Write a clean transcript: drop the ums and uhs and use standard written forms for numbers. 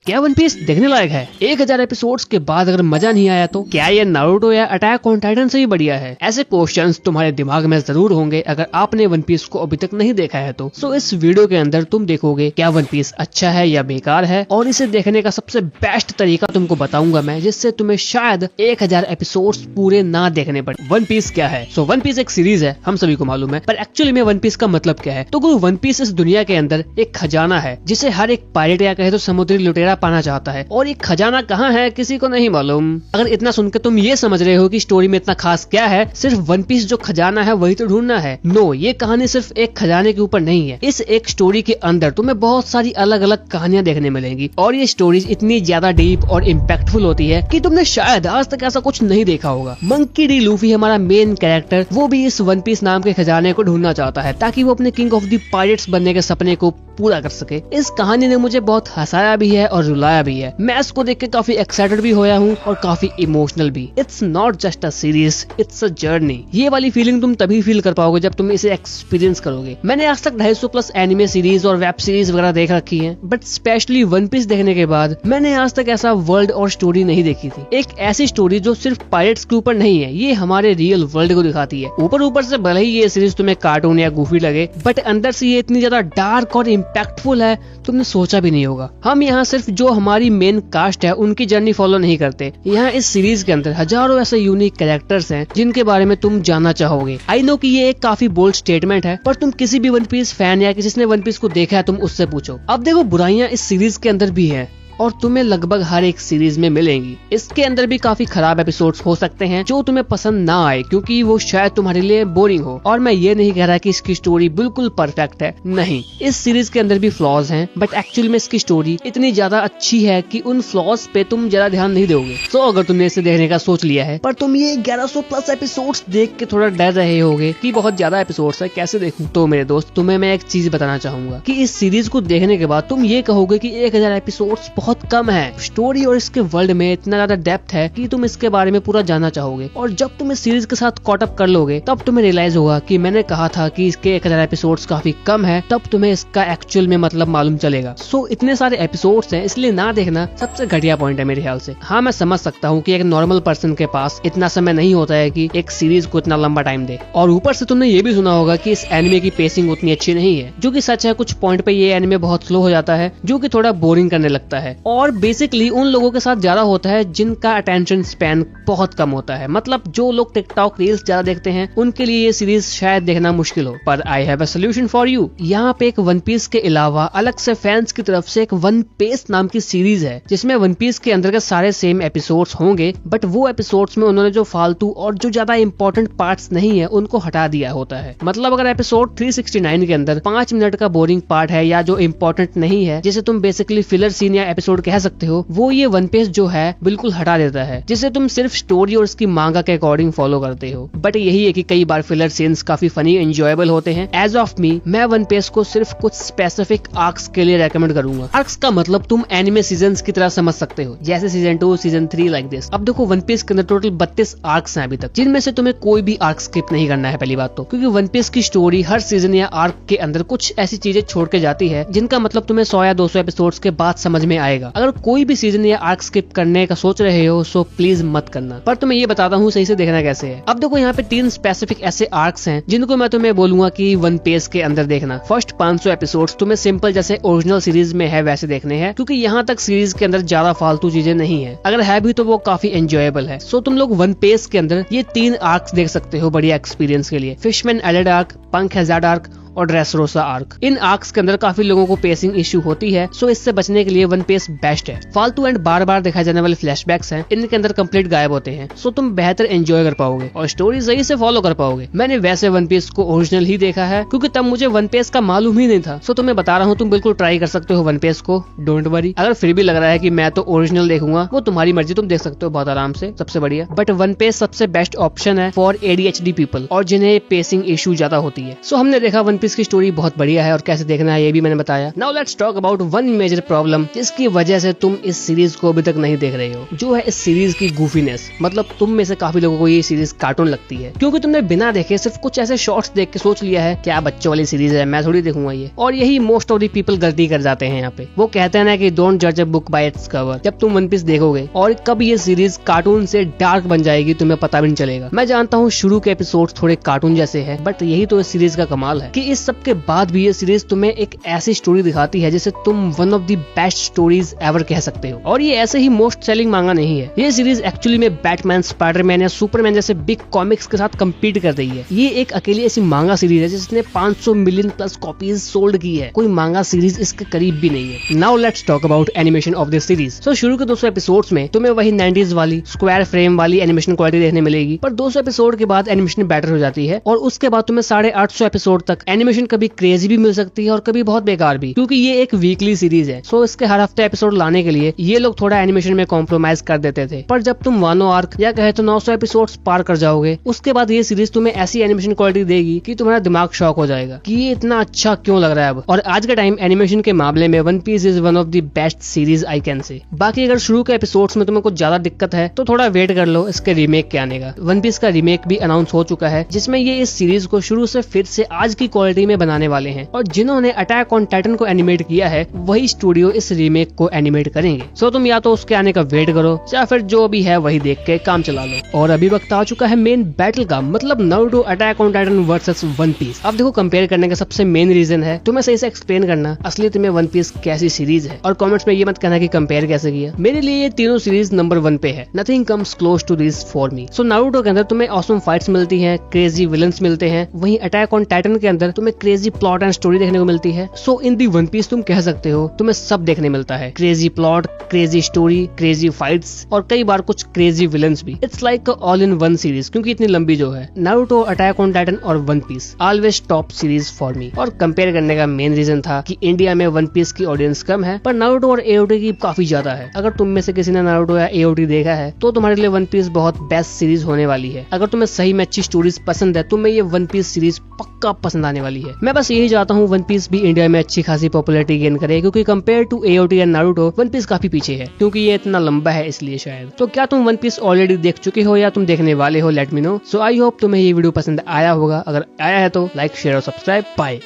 क्या one piece देखने लायक है? 1000 एपिसोड्स के बाद अगर मजा नहीं आया तो क्या ये नारुतो या अटैक ऑन टाइटन से ही बढ़िया है? ऐसे क्वेश्चंस तुम्हारे दिमाग में जरूर होंगे अगर आपने वन पीस को अभी तक नहीं देखा है तो। सो इस वीडियो के अंदर तुम देखोगे क्या वन पीस अच्छा है या बेकार है, और इसे देखने का सबसे बेस्ट तरीका तुमको बताऊंगा मैं, जिससे तुम्हें शायद 1000 एपिसोड्स पूरे ना देखने पड़े। वन पीस क्या है? सो वन पीस एक सीरीज है, हम सभी को मालूम है, पर एक्चुअली में वन पीस का मतलब क्या है? तो वन पीस इस दुनिया के अंदर एक खजाना है जिसे हर एक पायरेट या कहे तो समुद्री लुटेरा पाना चाहता है, और ये खजाना कहाँ है किसी को नहीं मालूम। अगर इतना सुनकर तुम ये समझ रहे हो कि स्टोरी में इतना खास क्या है, सिर्फ वन पीस जो खजाना है वही तो ढूंढना है। नो, ये कहानी सिर्फ एक खजाने के ऊपर नहीं है। इस एक स्टोरी के अंदर तुम्हें बहुत सारी अलग अलग कहानियां देखने मिलेंगी, और ये स्टोरीज इतनी ज्यादा डीप और इम्पैक्टफुल होती है कि तुमने शायद आज तक ऐसा कुछ नहीं देखा होगा। मंकी डी लूफी हमारा मेन कैरेक्टर, वो भी इस वन पीस नाम के खजाने को ढूंढना चाहता है ताकि वो अपने किंग ऑफ द पायरेट्स बनने के सपने को पूरा कर सके। इस कहानी ने मुझे बहुत हंसाया भी है और रुलाया भी है। मैं इसको देख के काफी एक्साइटेड भी होया हूँ और काफी इमोशनल भी। It's not just a series, it's a journey. ये वाली फीलिंग तुम तभी फील कर पाओगे जब तुम इसे एक्सपीरियंस करोगे। मैंने आज तक 250 प्लस एनिमे सीरीज और वेब सीरीज वगैरह देख रखी है, बट स्पेशली वन पीस देखने के बाद मैंने आज तक ऐसा वर्ल्ड और स्टोरी नहीं देखी थी। एक ऐसी स्टोरी जो सिर्फ पायरेट्स के ऊपर नहीं है, ये हमारे रियल वर्ल्ड को दिखाती है। ऊपर से भले ही ये सीरीज तुम्हें कार्टून या गूफी लगे, बट अंदर से ये इतनी ज्यादा डार्क और इम्पैक्टफुल है तुमने सोचा भी नहीं होगा। हम यहाँ सिर्फ जो हमारी मेन कास्ट है उनकी जर्नी फॉलो नहीं करते। यहाँ इस सीरीज के अंदर हजारों ऐसे यूनिक कैरेक्टर्स हैं जिनके बारे में तुम जानना चाहोगे। आई नो कि ये एक काफी बोल्ड स्टेटमेंट है, पर तुम किसी भी वन पीस फैन या जिसने वन पीस को देखा है तुम उससे पूछो। अब देखो, बुराइयां इस सीरीज के अंदर भी है और तुम्हें लगभग हर एक सीरीज में मिलेंगी। इसके अंदर भी काफी खराब एपिसोड्स हो सकते हैं जो तुम्हें पसंद ना आए, क्योंकि वो शायद तुम्हारे लिए बोरिंग हो। और मैं ये नहीं कह रहा कि इसकी स्टोरी बिल्कुल परफेक्ट है, नहीं, इस सीरीज के अंदर भी फ्लॉज हैं, बट एक्चुअल में इसकी स्टोरी इतनी ज्यादा अच्छी है कि उन फ्लॉज पे तुम ज्यादा ध्यान नहीं दोगे। तो अगर तुमने इसे देखने का सोच लिया है, पर तुम ये 1100 प्लस एपिसोड्स देख के थोड़ा डर रहे होगे कि बहुत ज्यादा एपिसोड्स है, कैसे देखूं, तो मेरे दोस्त तुम्हें मैं एक चीज बताना चाहूंगा कि इस सीरीज को देखने के बाद तुम ये कहोगे कि 1000 एपिसोड्स बहुत कम है। स्टोरी और इसके वर्ल्ड में इतना ज्यादा डेप्थ है कि तुम इसके बारे में पूरा जानना चाहोगे, और जब तुम इस सीरीज के साथ कॉट अप कर लोगे तब तुम्हें रियलाइज होगा कि मैंने कहा था कि इसके 1000 एपिसोड्स काफी कम है, तब तुम्हें इसका एक्चुअल में मतलब मालूम चलेगा। सो इतने सारे एपिसोड्स हैं, इसलिए ना देखना सबसे घटिया पॉइंट है मेरे ख्याल से। हाँ, मैं समझ सकता हूँ कि एक नॉर्मल पर्सन के पास इतना समय नहीं होता है कि एक सीरीज को इतना लंबा टाइम दे, और ऊपर से तुमने ये भी सुना होगा कि इस एनिमे की पेसिंग उतनी अच्छी नहीं है, जो कि सच है। कुछ पॉइंट पे ये एनिमे बहुत स्लो हो जाता है, जो कि थोड़ा बोरिंग करने लगता है, और बेसिकली उन लोगों के साथ ज्यादा होता है जिनका अटेंशन स्पैन बहुत कम होता है। मतलब जो लोग टिकटॉक रील्स ज्यादा देखते हैं उनके लिए ये सीरीज शायद देखना मुश्किल हो। पर I have a solution for you. यहाँ पे एक वन पीस के अलावा अलग से फैंस की तरफ से एक वन पीस नाम की सीरीज है, जिसमें वन पीस के अंदर के सारे सेम एपिसोड्स होंगे, बट वो एपिसोड्स में उन्होंने जो फालतू और जो ज्यादा इंपॉर्टेंट पार्ट्स नहीं है उनको हटा दिया होता है। मतलब अगर एपिसोड 369 के अंदर 5 मिनट का बोरिंग पार्ट है या जो इम्पोर्टेंट नहीं है, जिसे तुम बेसिकली फिलर सीन या एपिसोड कह सकते हो, वो ये वन पीस जो है बिल्कुल हटा देता है, जिसे तुम सिर्फ स्टोरी और उसकी मांगा के अकॉर्डिंग फॉलो करते हो। बट यही है कि कई बार फिलर सीन्स काफी फनी एंजॉयबल होते हैं। एज ऑफ मी, मैं वन पीस को सिर्फ कुछ स्पेसिफिक आर्क्स के लिए रेकमेंड करूंगा। आर्क्स का मतलब तुम एनिमे सीजन्स की तरह समझ सकते हो, जैसे सीजन 2, सीजन 3 लाइक दिस। अब देखो, वन पीस के अंदर टोटल 32 आर्क्स हैं अभी तक, जिनमें से तुम्हें कोई भी आर्क स्किप नहीं करना है पहली बात तो, क्योंकि वन पीस की स्टोरी हर सीजन या आर्क के अंदर कुछ ऐसी चीजें छोड़ के जाती है जिनका मतलब तुम्हें 100 या 200 एपिसोड्स के बाद समझ में आएगा। अगर कोई भी सीजन या आर्क स्किप करने का सोच रहे हो सो प्लीज मत करना। पर तुम्हें ये बताता हूँ सही से देखना कैसे है। अब देखो, यहाँ पे 3 स्पेसिफिक ऐसे आर्क्स हैं जिनको मैं तुम्हें बोलूंगा कि वन पीस के अंदर देखना। फर्स्ट 500 एपिसोड्स तुम्हें सिंपल जैसे ओरिजिनल सीरीज में है वैसे देखने हैं, क्योंककि यहाँ तक सीरीज के अंदर ज्यादा फालतू चीजें नहीं है। अगर है भी तो वो काफी एंजॉयबल है। सो तुम लोग वन पीस के अंदर ये 3 आर्क्स देख सकते हो बढ़िया एक्सपीरियंस के लिए। फिशमैन आइलैंड आर्क, पंक हैजार्ड आर्क और ड्रेसरोसा आर्क। इन आर्क्स के अंदर काफी लोगों को पेसिंग इश्यू होती है, सो इससे बचने के लिए वन पीस बेस्ट है। फालतू एंड बार बार दिखाए जाने वाले फ्लैशबैक्स हैं, इनके अंदर कंप्लीट गायब होते हैं, सो तुम बेहतर एंजॉय कर पाओगे और स्टोरी सही से फॉलो कर पाओगे। मैंने वैसे वन पीस को ओरिजिनल ही देखा है, क्योंकि तब मुझे वन पीस का मालूम ही नहीं था। सो तुम्हें बता रहा हूँ, तुम बिल्कुल ट्राई कर सकते हो वन पीस को, डोंट वरी। अगर फिर भी लग रहा है कि मैं तो ओरिजिनल देखूंगा, वो तुम्हारी मर्जी, तुम देख सकते हो बहुत आराम से, सबसे बढ़िया। बट वन पीस सबसे बेस्ट ऑप्शन है फॉर ADHD पीपल और जिन्हें पेसिंग इशू ज्यादा होती है। सो हमने देखा वन पीस की स्टोरी बहुत बढ़िया है और कैसे देखना है ये भी मैंने बताया। Now let's talk about one major problem जिसकी वजह से तुम इस सीरीज को अभी तक नहीं देख रहे हो, जो है इस सीरीज की गूफीनेस। मतलब तुम में से काफी लोगों को ये सीरीज कार्टून लगती है क्योंकि तुमने बिना देखे सिर्फ कुछ ऐसे शॉर्ट्स देख के सोच लिया है क्या बच्चों वाली सीरीज है, मैं थोड़ी देखूंगा ये। और यही मोस्ट ऑफ दी पीपल गलती कर जाते हैं यहाँ पे। वो कहते हैं ना कि डोंट जज a book by its cover. जब तुम वन पीस देखोगे और कब ये सीरीज कार्टून से डार्क बन जाएगी तुम्हें पता भी नहीं चलेगा। मैं जानता हूँ शुरू के एपिसोड थोड़े कार्टून जैसे है, बट यही तो इस सीरीज का कमाल है कि इस सब के बाद भी ये सीरीज तुम्हें एक ऐसी स्टोरी दिखाती है जिसे तुम one of the best stories ever कह सकते हो। और ये ऐसे ही मोस्ट सेलिंग मांगा नहीं है, ये सीरीज एक्चुअली में बैटमैन, स्पाइडरमैन या सुपरमैन जैसे बिग कॉमिक्स के साथ कम्पीट कर रही है। ये एक अकेली ऐसी मांगा सीरीज है जिसने 500 मिलियन प्लस कॉपीज सोल्ड की है। कोई मांगा सीरीज इसके करीब भी नहीं है। Now let's talk about animation of this series. So शुरू के 200 एपिसोड्स में तुम्हें वही 90s वाली स्क्वायर फ्रेम वाली एनिमेशन क्वालिटी देखने मिलेगी, पर 200 एपिसोड के बाद एनिमेशन बेटर हो जाती है और उसके बाद तुम्हें 850 एपिसोड तक एनिमेशन कभी क्रेजी भी मिल सकती है और कभी बहुत बेकार भी, क्योंकि ये एक वीकली सीरीज है। सो इसके हर हफ्ते एपिसोड लाने के लिए ये लोग थोड़ा एनिमेशन में कॉम्प्रोमाइज कर देते थे। पर जब तुम वानो आर्क या कहे तो 900 एपिसोड्स पार कर जाओगे उसके बाद ये सीरीज तुम्हें ऐसी एनिमेशन क्वालिटी देगी कि तुम्हारा दिमाग शॉक हो जाएगा कि ये इतना अच्छा क्यों लग रहा है अब। और आज के टाइम एनिमेशन के मामले में One Piece is one of the best series I can say. बाकी अगर शुरू के एपिसोड्स में तुम्हें कुछ ज्यादा दिक्कत है तो थोड़ा वेट कर लो इसके रीमेक के आने का। वन पीस का रीमेक भी अनाउंस हो चुका है जिसमें ये इस सीरीज को शुरू से फिर से आज की क्वालिटी में बनाने वाले हैं और जिन्होंने अटैक ऑन टाइटन को एनिमेट किया है वही स्टूडियो इस रीमेक को एनिमेट करेंगे। सो तुम या तो उसके आने का वेट करो या फिर जो भी है वही देख के काम चला लो। और अभी वक्त आ चुका है मेन बैटल का, मतलब Naruto Attack on Titan versus One Piece. अब देखो कंपेयर करने का सबसे मेन रीजन है तुम्हें सही से एक्सप्लेन करना असलियत में वन पीस कैसी सीरीज है। और कमेंट्स में ये मत कहना कि कंपेयर कैसे किया। मेरे लिए ये तीनों सीरीज नंबर 1 पे है। Nothing comes close to this for me. So Naruto के अंदर तुम्हें ऑसम फाइट्स मिलती हैं, क्रेजी विलन्स मिलते हैं, वहीं अटैक ऑन टाइटन के अंदर तुम्हें क्रेजी प्लॉट एंड स्टोरी देखने को मिलती है। सो इन दी वन पीस तुम कह सकते हो तुम्हें सब देखने मिलता है, crazy plot, crazy story, crazy fights और कई बार कुछ क्रेजी विलन्स भी। It's like all in one series क्योंकि इतनी लंबी जो है। नारुतो, अटैक ऑन टाइटन और One Piece always top series for me. और कंपेयर करने का मेन रीजन था कि इंडिया में वन पीस की ऑडियंस कम है पर नारुतो और एओटी की काफी ज्यादा है। अगर तुम में से किसी ने नारुतो या एओटी देखा है तो तुम्हारे लिए वन पीस बहुत बेस्ट सीरीज होने वाली है। अगर तुम्हें सही में अच्छी स्टोरीज पसंद है तुम्हें ये वन पीस सीरीज पक्का पसंद आने वाली है। मैं बस यही चाहता हूँ वन पीस भी इंडिया में अच्छी खासी पॉपुलैरिटी गेन करे क्योंकि compare to AOT and Naruto One Piece काफी पीछे है क्योंकि ये इतना लंबा है इसलिए शायद। तो क्या तुम वन पीस ऑलरेडी देख चुके हो या तुम देखने वाले हो? Let me know. So I hope तुम्हें ये वीडियो पसंद आया होगा। अगर आया है तो लाइक, शेयर और सब्सक्राइब। बाय।